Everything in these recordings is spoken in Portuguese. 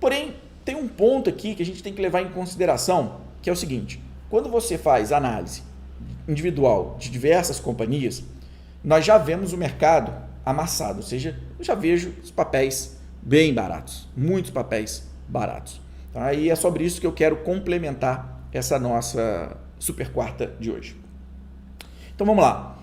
Porém, tem um ponto aqui que a gente tem que levar em consideração, que é o seguinte: quando você faz análise individual de diversas companhias, nós já vemos o mercado amassado, ou seja, eu já vejo os papéis bem baratos, muitos papéis baratos. Tá? E é sobre isso que eu quero complementar essa nossa super quarta de hoje. Então vamos lá.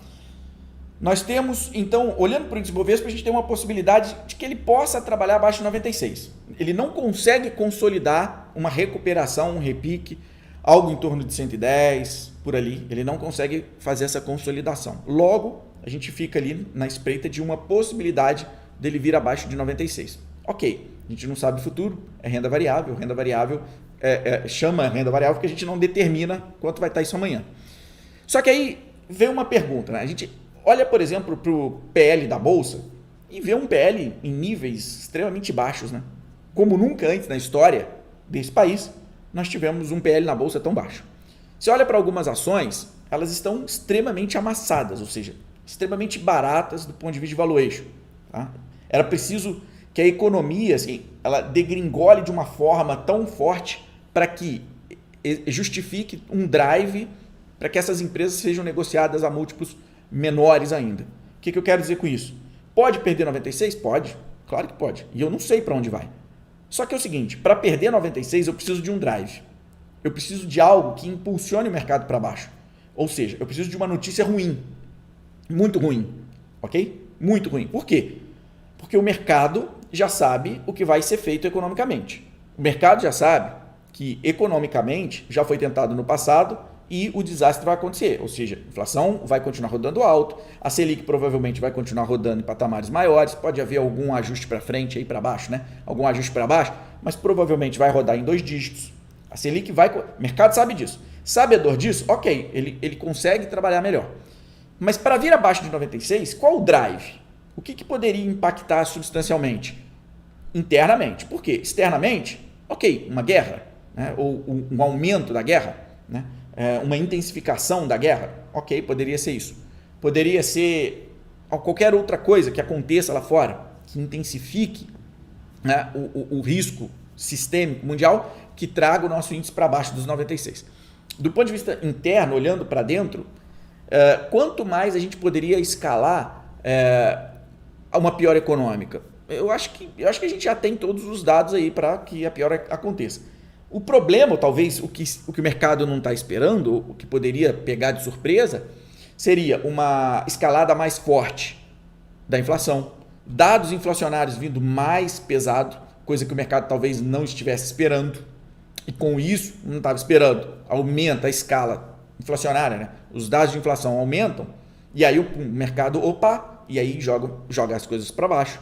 Nós temos, então, olhando para o índice Bovespa, a gente tem uma possibilidade de que ele possa trabalhar abaixo de 96. Ele não consegue consolidar uma recuperação, um repique, algo em torno de 110, por ali. Ele não consegue fazer essa consolidação. Logo, a gente fica ali na espreita de uma possibilidade dele vir abaixo de 96. Ok, a gente não sabe o futuro, é renda variável. Renda variável chama renda variável porque a gente não determina quanto vai estar isso amanhã. Só que aí vem uma pergunta, né? A gente olha, por exemplo, para o PL da Bolsa e vê um PL em níveis extremamente baixos, né? Como nunca antes na história desse país, nós tivemos um PL na Bolsa tão baixo. Você olha para algumas ações, elas estão extremamente amassadas, ou seja, extremamente baratas do ponto de vista de valuation. Tá? Era preciso que a economia assim, ela degringole de uma forma tão forte para que justifique um drive para que essas empresas sejam negociadas a múltiplos menores ainda. O que eu quero dizer com isso? Pode perder 96? Pode. Claro que pode. E eu não sei para onde vai. Só que é o seguinte, para perder 96 eu preciso de um drive. Eu preciso de algo que impulsione o mercado para baixo. Ou seja, eu preciso de uma notícia ruim. Muito ruim. Ok? Muito ruim. Por quê? Porque o mercado já sabe o que vai ser feito economicamente. O mercado já sabe que economicamente já foi tentado no passado e o desastre vai acontecer, ou seja, a inflação vai continuar rodando alto, a Selic provavelmente vai continuar rodando em patamares maiores, pode haver algum ajuste para frente aí para baixo, né? Algum ajuste para baixo, mas provavelmente vai rodar em 2 dígitos. A Selic vai, o mercado sabe disso. Sabedor disso, ok, ele consegue trabalhar melhor. Mas para vir abaixo de 96, qual o drive? O que poderia impactar substancialmente? Internamente. Por quê? Externamente, ok, uma guerra, né? Ou um aumento da guerra, né? Uma intensificação da guerra, ok, poderia ser isso. Poderia ser qualquer outra coisa que aconteça lá fora, que intensifique, né, o risco sistêmico mundial, que traga o nosso índice para baixo dos 96. Do ponto de vista interno, olhando para dentro, quanto mais a gente poderia escalar uma piora econômica? Eu acho que a gente já tem todos os dados aí para que a piora aconteça. O problema, talvez, o que o mercado não está esperando, o que poderia pegar de surpresa, seria uma escalada mais forte da inflação, dados inflacionários vindo mais pesado, coisa que o mercado talvez não estivesse esperando, e com isso, não estava esperando, aumenta a escala inflacionária, né? Os dados de inflação aumentam, e aí o mercado, e aí joga as coisas para baixo.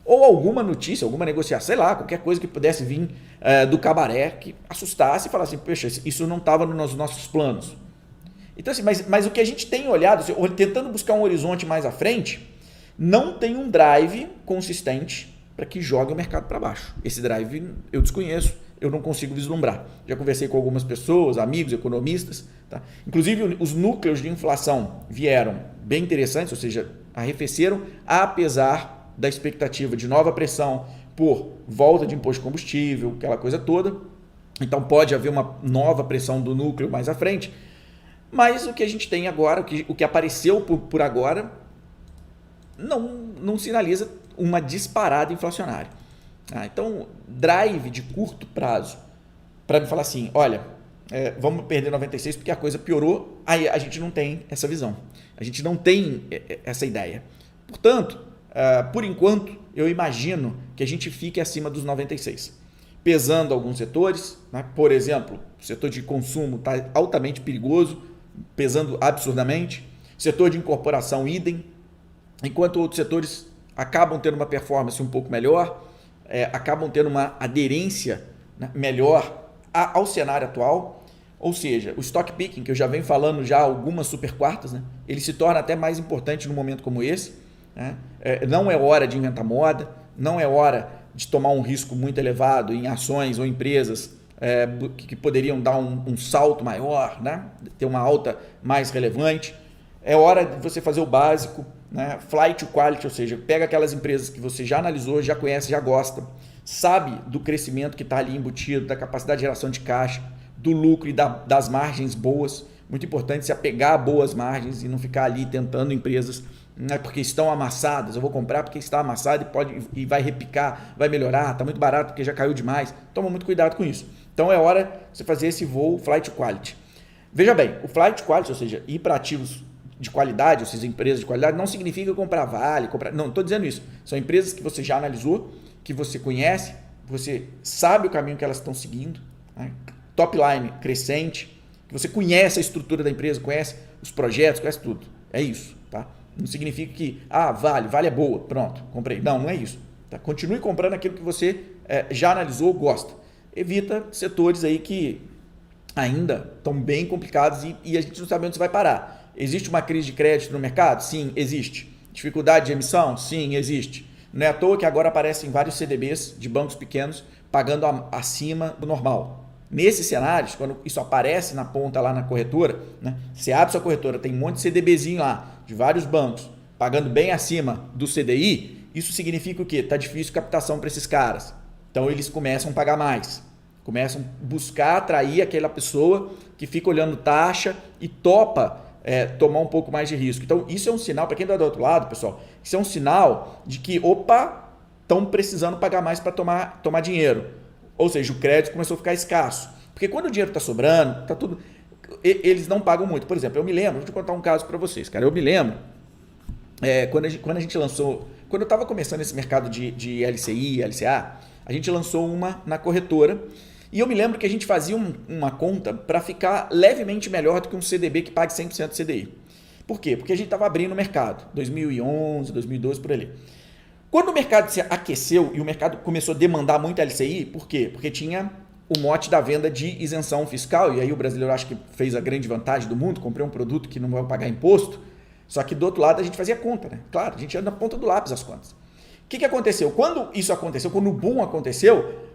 Ou alguma notícia, alguma negociação, sei lá, qualquer coisa que pudesse vir do cabaré, que assustasse e falasse assim, poxa, isso não estava nos nossos planos. Então, assim, mas o que a gente tem olhado, assim, tentando buscar um horizonte mais à frente, não tem um drive consistente para que jogue o mercado para baixo. Esse drive eu desconheço, eu não consigo vislumbrar. Já conversei com algumas pessoas, amigos, economistas. Tá? Inclusive, os núcleos de inflação vieram bem interessantes, ou seja, arrefeceram, apesar da expectativa de nova pressão por volta de imposto de combustível, aquela coisa toda. Então pode haver uma nova pressão do núcleo mais à frente. Mas o que a gente tem agora, o que apareceu por agora, não sinaliza uma disparada inflacionária. Então, drive de curto prazo, para me falar assim, olha, vamos perder 96 porque a coisa piorou, aí a gente não tem essa visão. A gente não tem essa ideia. Portanto, por enquanto, eu imagino que a gente fique acima dos 96. Pesando alguns setores, né? Por exemplo, o setor de consumo está altamente perigoso, pesando absurdamente. Setor de incorporação, idem. Enquanto outros setores acabam tendo uma performance um pouco melhor, acabam tendo uma aderência, né, melhor ao cenário atual. Ou seja, o stock picking, que eu já venho falando já algumas super quartas, né, ele se torna até mais importante num momento como esse. Não é hora de inventar moda, não é hora de tomar um risco muito elevado em ações ou empresas que poderiam dar um salto maior, né? Ter uma alta mais relevante. É hora de você fazer o básico, né? Flight to quality, ou seja, pega aquelas empresas que você já analisou, já conhece, já gosta. sabe do crescimento que está ali embutido, da capacidade de geração de caixa, do lucro e das margens boas. Muito importante se apegar a boas margens e não ficar ali tentando empresas, né, porque estão amassadas. Eu vou comprar porque está amassado e vai repicar, vai melhorar, está muito barato porque já caiu demais. Toma muito cuidado com isso. Então é hora de você fazer esse voo flight quality. Veja bem, o flight quality, ou seja, ir para ativos de qualidade, ou seja, empresas de qualidade, não significa comprar Vale, não estou dizendo isso. São empresas que você já analisou, que você conhece, você sabe o caminho que elas estão seguindo, né? Top line crescente, que você conhece a estrutura da empresa, conhece os projetos, conhece tudo. É isso, tá? Não significa que, Vale é boa, pronto, comprei. Não é isso. Tá? Continue comprando aquilo que você já analisou, gosta. Evita setores aí que ainda estão bem complicados e a gente não sabe onde isso vai parar. Existe uma crise de crédito no mercado? Sim, existe. Dificuldade de emissão? Sim, existe. Não é à toa que agora aparecem vários CDBs de bancos pequenos pagando acima do normal. Nesses cenários, quando isso aparece na ponta lá na corretora, né, você abre sua corretora, tem um monte de CDBzinho lá, de vários bancos, pagando bem acima do CDI, isso significa o quê? Está difícil captação para esses caras. Então eles começam a pagar mais. Começam a buscar atrair aquela pessoa que fica olhando taxa e topa tomar um pouco mais de risco. Então isso é um sinal, para quem está do outro lado, pessoal, isso é um sinal de que, estão precisando pagar mais para tomar dinheiro. Ou seja, o crédito começou a ficar escasso. Porque quando o dinheiro está sobrando, tá tudo, eles não pagam muito. Por exemplo, eu me lembro, vou contar um caso para vocês, cara. Eu me lembro, quando a gente lançou, quando eu estava começando esse mercado de LCI, LCA, a gente lançou uma na corretora e eu me lembro que a gente fazia uma conta para ficar levemente melhor do que um CDB que pague 100% CDI. Por quê? Porque a gente estava abrindo o mercado, 2011, 2012, por ali. Quando o mercado se aqueceu e o mercado começou a demandar muito LCI, por quê? Porque tinha o mote da venda de isenção fiscal, e aí o brasileiro acho que fez a grande vantagem do mundo, comprei um produto que não vai pagar imposto, só que do outro lado a gente fazia conta, né? Claro, a gente ia na ponta do lápis as contas. O que aconteceu? Quando isso aconteceu, quando o boom aconteceu,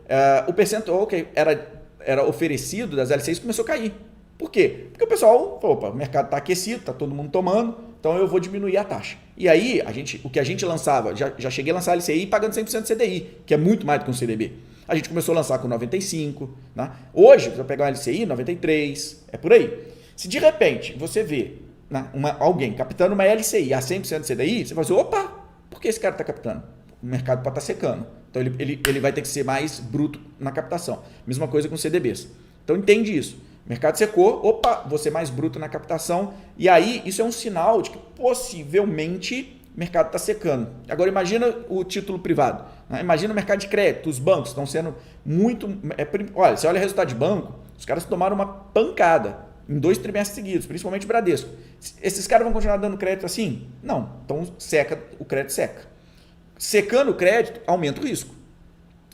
o percentual que era oferecido das LCIs começou a cair. Por quê? Porque o pessoal falou, o mercado está aquecido, está todo mundo tomando, então eu vou diminuir a taxa. E aí, o que a gente lançava, já cheguei a lançar a LCI pagando 100% CDI, que é muito mais do que um CDB. A gente começou a lançar com 95, né? Hoje, você vai pegar uma LCI, 93, é por aí. Se de repente você vê, né, alguém captando uma LCI a 100% CDI, você vai dizer, por que esse cara está captando? O mercado pode estar secando. Então ele vai ter que ser mais bruto na captação. Mesma coisa com CDBs. Então entende isso. O mercado secou, vou ser mais bruto na captação. E aí isso é um sinal de que possivelmente o mercado está secando. Agora imagina o título privado. Né? Imagina o mercado de crédito. Os bancos estão sendo muito... Olha, você olha o resultado de banco, os caras tomaram uma pancada em 2 trimestres seguidos, principalmente o Bradesco. Esses caras vão continuar dando crédito assim? Não. Então o crédito seca. Secando o crédito, aumenta o risco.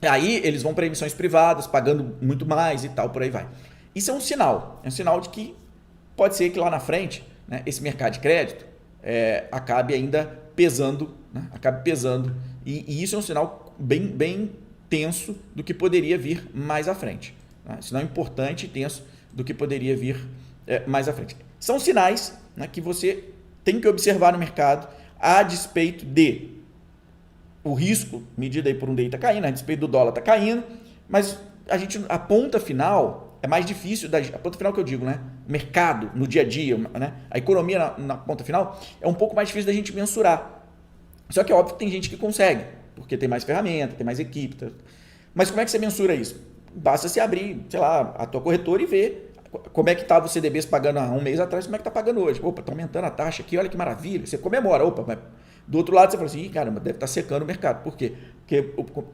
Aí eles vão para emissões privadas, pagando muito mais e tal, por aí vai. Isso é um sinal de que pode ser que lá na frente, né, esse mercado de crédito acabe ainda pesando, né, e isso é um sinal bem tenso do que poderia vir mais à frente. Né? Sinal importante e tenso do que poderia vir mais à frente. São sinais, né, que você tem que observar no mercado a despeito de o risco, medido aí por um DI está caindo, a despeito do dólar está caindo, mas a ponta final é mais difícil, a ponta final que eu digo, né? O mercado no dia a dia, né? A economia na ponta final é um pouco mais difícil da gente mensurar. Só que é óbvio que tem gente que consegue, porque tem mais ferramenta, tem mais equipe. Tá? Mas como é que você mensura isso? Basta você abrir, sei lá, a tua corretora e ver como é que estava o CDBs pagando há um mês atrás, como é que está pagando hoje. Está aumentando a taxa aqui, olha que maravilha. Você comemora, mas do outro lado você fala assim, caramba, deve estar secando o mercado. Por quê? Porque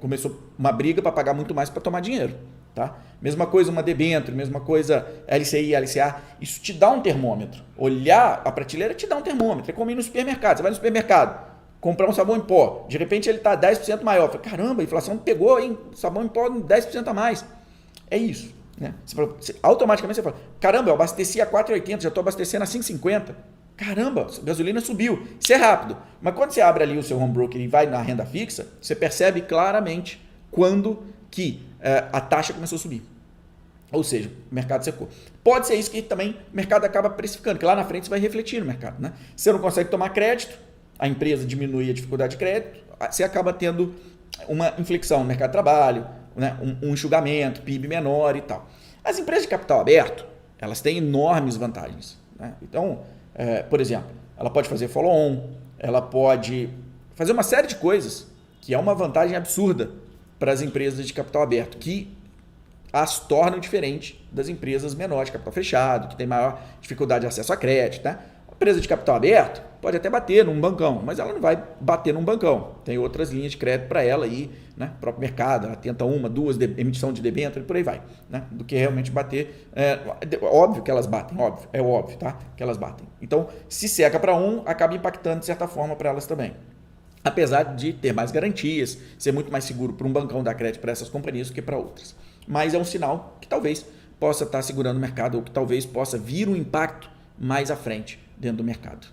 começou uma briga para pagar muito mais para tomar dinheiro. Tá? Mesma coisa uma debênture, mesma coisa LCI, LCA. Isso te dá um termômetro. Olhar a prateleira te dá um termômetro. É como ir no supermercado. Você vai no supermercado, comprar um sabão em pó. De repente ele está 10% maior. Fala, caramba, a inflação pegou, hein? Sabão em pó 10% a mais. É isso. Né? Automaticamente você fala, caramba, eu abasteci a 4,80, já estou abastecendo a 5,50. Caramba, a gasolina subiu. Isso é rápido. Mas quando você abre ali o seu home broker e vai na renda fixa, você percebe claramente quando que a taxa começou a subir. Ou seja, o mercado secou. Pode ser isso que também o mercado acaba precificando, que lá na frente você vai refletir no mercado. Né? Você não consegue tomar crédito, a empresa diminui a dificuldade de crédito, você acaba tendo uma inflexão no mercado de trabalho, né? Um enxugamento, PIB menor e tal. As empresas de capital aberto, elas têm enormes vantagens, né? Então, por exemplo, ela pode fazer follow-on, ela pode fazer uma série de coisas que é uma vantagem absurda para as empresas de capital aberto, que as tornam diferentes das empresas menores de capital fechado, que tem maior dificuldade de acesso a crédito, né? A empresa de capital aberto pode até bater num bancão, mas ela não vai bater num bancão. Tem outras linhas de crédito para ela aí, né? O próprio mercado, ela tenta uma, duas, emissão de debênture e por aí vai, né? Do que realmente bater. Óbvio que elas batem, óbvio, tá? Que elas batem. Então, se seca para um, acaba impactando de certa forma para elas também. Apesar de ter mais garantias, ser muito mais seguro para um bancão dar crédito para essas companhias do que para outras. Mas é um sinal que talvez possa estar segurando o mercado ou que talvez possa vir um impacto mais à frente dentro do mercado.